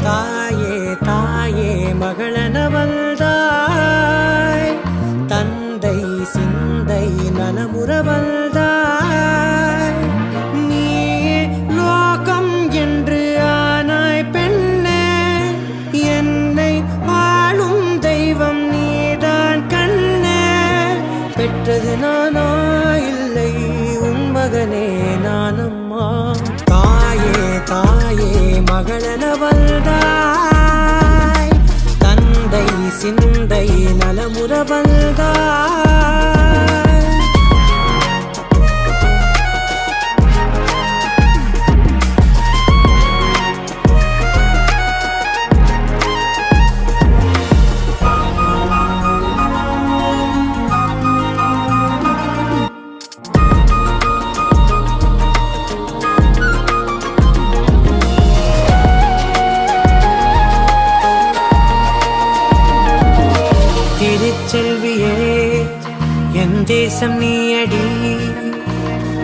தாயே தாயே மகளனவள்தாய், தந்தை சிந்தை நலமுறவள்தாய். நீயே லோகம் என்று ஆனாய் பெண்ணே, என்னை வாழும் தெய்வம் நீதான் கண்ணே. பெற்றது நானா இல்லை உன் மகனே நானம்மா. தாயே தாயே மகளனவள்தாய், தந்தை சிந்தை நலமுறவள்தாய். திருச்செல்வியே என் தேசம் நீயடி,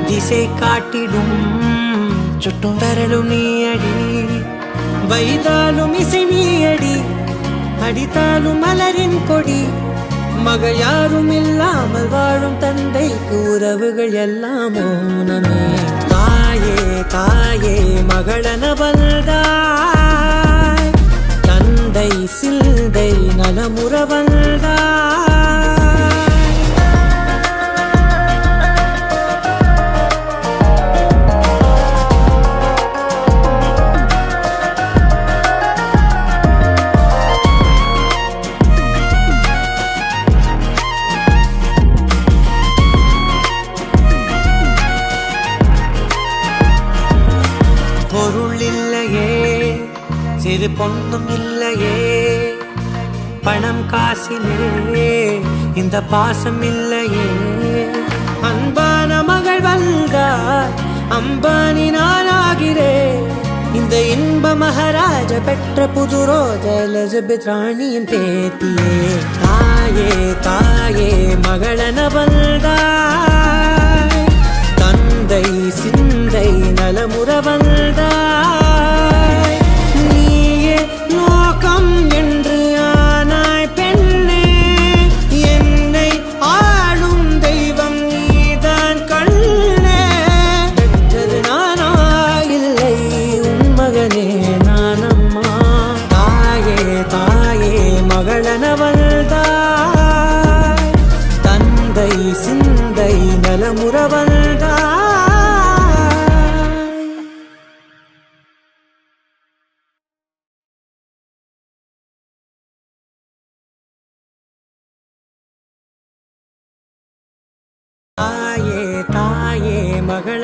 திசை காட்டிடும் சுட்டும் வரலும் நீயடி. வைதாலும் இசை நீயடி, அடித்தாலும் மலரின் கொடி. மகள் யாரும் இல்லாமல் வாழும் தந்தைக்கு உறவுகள் எல்லாம் மௌனமே. தாயே தாயே மகளனவள்தாய், தந்தை சிந்தை நலமுறவள்தாய். பொருள் இல்லையே, சிறு பொண்ணும் இல்லையே, பணம் காசிலே இந்த பாசம் இல்லையே. அன்பான மகள் வந்தார், அம்பானி நானாகிறேன். இந்த இன்ப மகாராஜ பெற்ற புது ரோஜ எலிசபெத் ராணியின் பேத்தியே. தாயே தாயே மகளனவள்தாய், தந்தை சிந்தை நலமுறவள்தாய். நீயே லோகம் என்று ஆனாய் பெண்ணே, என்னை ஆளும் தெய்வம் நீதான் கண்ணே. பெற்றது நானா இல்லை உன் மகனே நானம்மா. தாயே தாயே மகளனவள்தாய், தந்தை சிந்தை நலமுறவள்தாய். தாயே தாயே மகள